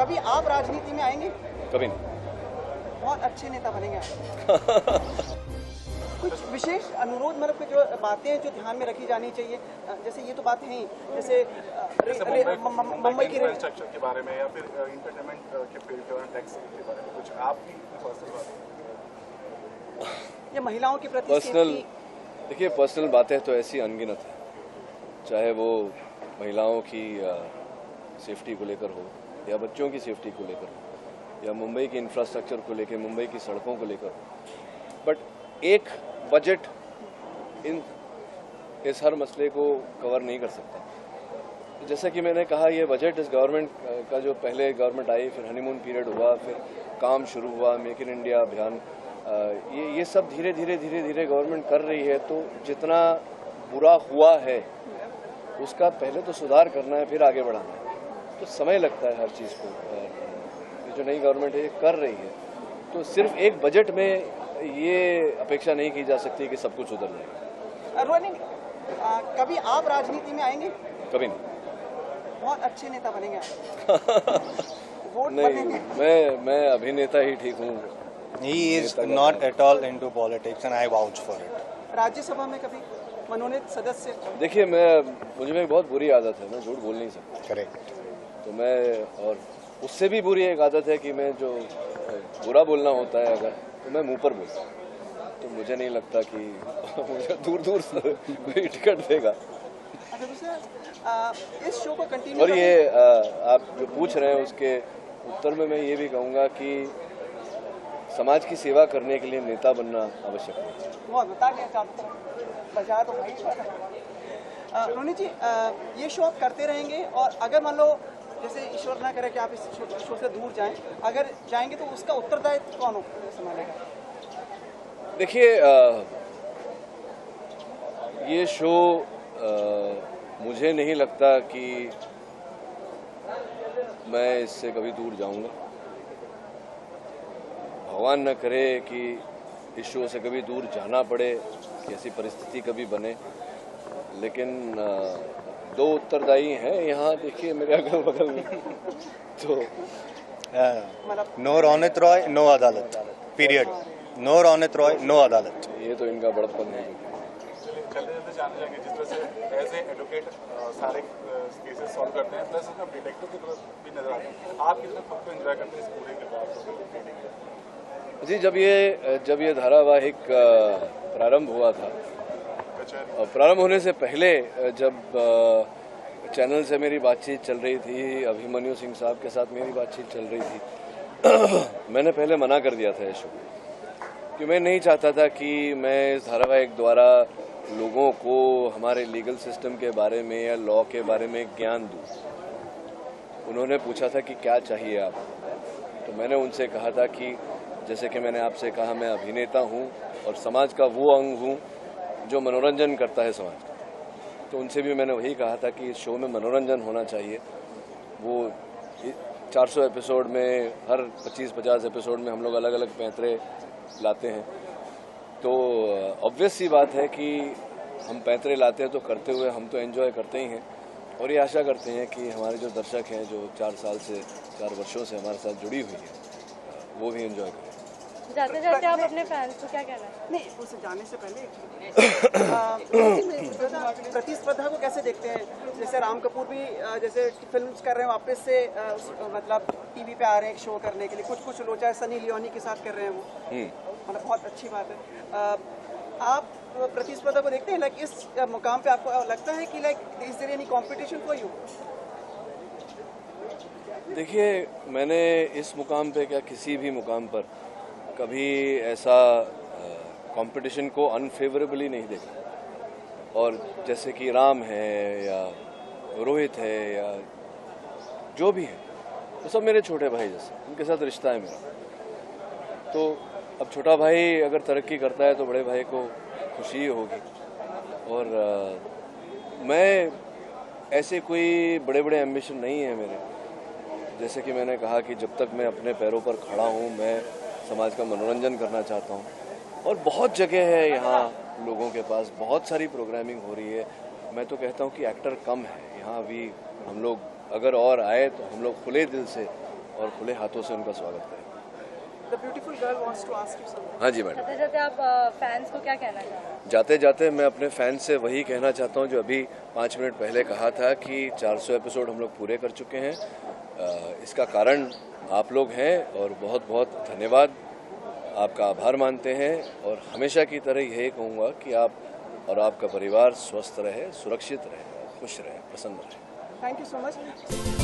कभी आप राजनीति में आएंगे? कभी नहीं। बहुत अच्छे नेता बनेंगे आप। कुछ विशेष अनुरोध मतलब जो बातें हैं जो ध्यान में रखी जानी चाहिए, जैसे ये तो बातें हैं जैसे मुंबई की स्ट्रक्चर के बारे में या फिर इंटरटेनमेंट के फील्ड के टैक्स के बारे में कुछ आपकी पर्सनल बात या महिलाओं के प्रति पर्सनल, देखिए पर्सनल बातें तो ऐसी अनगिनत है, चाहे वो महिलाओं की सेफ्टी को लेकर हो या बच्चों की सेफ्टी को लेकर हो या मुंबई के इंफ्रास्ट्रक्चर को लेकर, मुंबई की सड़कों को लेकर हो। बट एक बजट इस हर मसले को कवर नहीं कर सकता। जैसा कि मैंने कहा, ये बजट इस गवर्नमेंट का जो पहले गवर्नमेंट आई, फिर हनीमून पीरियड हुआ, फिर काम शुरू हुआ, मेक इन इंडिया अभियान, ये सब धीरे धीरे गवर्नमेंट कर रही है। तो जितना बुरा हुआ है उसका पहले तो सुधार करना है, फिर आगे बढ़ाना है। तो समय लगता है हर चीज़ को। ये जो नई गवर्नमेंट है ये कर रही है, तो सिर्फ एक बजट में ये अपेक्षा नहीं की जा सकती कि सब कुछ सुधर जाए। रोहिणी, कभी आप राजनीति में आएंगे? कभी नहीं। बहुत अच्छे नेता बनेंगे आप। वोट नहीं, मैं अभिनेता ही ठीक हूँ। He is not at all into politics and I vouch for it. Rajya Sabha में कभी मनोनीत सदस्य? देखिए, मुझे में बहुत बुरी आदत है, मैं झूठ बोल नहीं सकता। Correct. तो मैं, और उससे भी बुरी एक आदत है कि मैं जो बुरा बोलना होता है अगर, तो मैं मुंह पर बोलता हूँ। तो मुझे नहीं लगता कि मुझे दूर से कोई टिकट देगा। अच्छा, दूसरा इस शो को कंटिन्यू, और ये आप जो पूछ रहे हैं उसके उत्तर में मैं ये भी कहूँगा कि समाज की सेवा करने के लिए नेता बनना आवश्यक है। बहुत बता दिया चारों तरफ, बजा तो भाई। रोहिणी जी, ये शो आप करते रहेंगे और अगर मान लो जैसे ईश्वर ना करे कि आप इस शो से दूर जाएं, अगर जाएंगे तो उसका उत्तरदायित्व कौन संभालेगा? देखिए, ये शो मुझे नहीं लगता कि मैं इससे कभी दूर जाऊंगा। भगवान न करे कि इस शो से कभी दूर जाना पड़े, कि ऐसी परिस्थिति कभी बने। लेकिन दो उत्तरदायी हैं यहाँ, देखिए मेरे अगल बगल में। तो no Ronit Roy, no Adaalat, period. No Ronit Roy, no Adaalat. ये तो इनका बड़प्पन है। जल्दी जाने जाएंगे जिस तरह से एज ए एडवोकेट सारे केसेस सॉल्व करते हैं, प्लस उसमें डिटेक्टिव की तरफ भी नजर आते हैं। आप कितना खुद को एंजॉय करते हैं इस पूरे के? जी, जब ये धारावाहिक प्रारंभ हुआ था, और प्रारंभ होने से पहले जब चैनल से मेरी बातचीत चल रही थी, अभिमन्यु सिंह साहब के साथ मेरी बातचीत चल रही थी, मैंने पहले मना कर दिया था इस शो, कि मैं नहीं चाहता था कि मैं इस धारावाहिक द्वारा लोगों को हमारे लीगल सिस्टम के बारे में या लॉ के बारे में ज्ञान दूं। उन्होंने पूछा था कि क्या चाहिए आप, तो मैंने उनसे कहा था कि जैसे कि मैंने आपसे कहा, मैं अभिनेता हूं और समाज का वो अंग हूं जो मनोरंजन करता है समाज का। तो उनसे भी मैंने वही कहा था कि इस शो में मनोरंजन होना चाहिए। वो 400 एपिसोड में, हर 25-50 एपिसोड में हम लोग अलग अलग पैंतरे लाते हैं। तो ऑब्वियस सी बात है कि हम पैंतरे लाते हैं तो करते हुए हम तो एंजॉय करते ही हैं, और ये आशा करते हैं कि हमारे जो दर्शक हैं, जो 4 वर्षों से हमारे साथ जुड़ी हुई है, वो भी एंजॉय करें। जाते जाते आप अपने फैंस को क्या कहना है? नहीं, उसे जाने से पहले प्रतिस्पर्धा को कैसे देखते हैं? जैसे राम कपूर भी जैसे फिल्म्स कर रहे हैं, वापस से मतलब टीवी पे आ रहे हैं शो करने के लिए, कुछ लोग चाहे सनी लियोनी के साथ कर रहे हैं, वो मतलब बहुत अच्छी बात है। आप प्रतिस्पर्धा को देखते हैं, लाइक इस मुकाम पे आपको लगता है कि like is there any competition for you? देखिए, मैंने इस मुकाम पे क्या किसी भी मुकाम पर कभी ऐसा कंपटीशन को अनफेवरेबली नहीं देखा। और जैसे कि राम है या रोहित है या जो भी है, तो सब मेरे छोटे भाई जैसे, उनके साथ रिश्ता है मेरा। तो अब छोटा भाई अगर तरक्की करता है तो बड़े भाई को खुशी ही होगी। और मैं ऐसे कोई बड़े बड़े एम्बिशन नहीं है मेरे। जैसे कि मैंने कहा कि जब तक मैं अपने पैरों पर खड़ा हूँ, मैं समाज का मनोरंजन करना चाहता हूँ। और बहुत जगह है यहाँ लोगों के पास, बहुत सारी प्रोग्रामिंग हो रही है। मैं तो कहता हूँ कि एक्टर कम है यहाँ। अभी हम लोग अगर और आए तो हम लोग खुले दिल से और खुले हाथों से उनका स्वागत करें। The beautiful girl wants to ask you something. हाँ जी मैडम। जाते जाते आप फैंस को क्या कहना चाहेंगे? जाते जाते मैं अपने फैंस से वही कहना चाहता हूँ जो अभी 5 मिनट पहले कहा था कि 400 एपिसोड हम लोग पूरे कर चुके हैं। इसका कारण आप लोग हैं और बहुत बहुत धन्यवाद, आपका आभार मानते हैं। और हमेशा की तरह यही कहूँगा कि आप और आपका परिवार स्वस्थ रहे, सुरक्षित रहे, खुश रहे, प्रसन्न रहे। Thank you so much.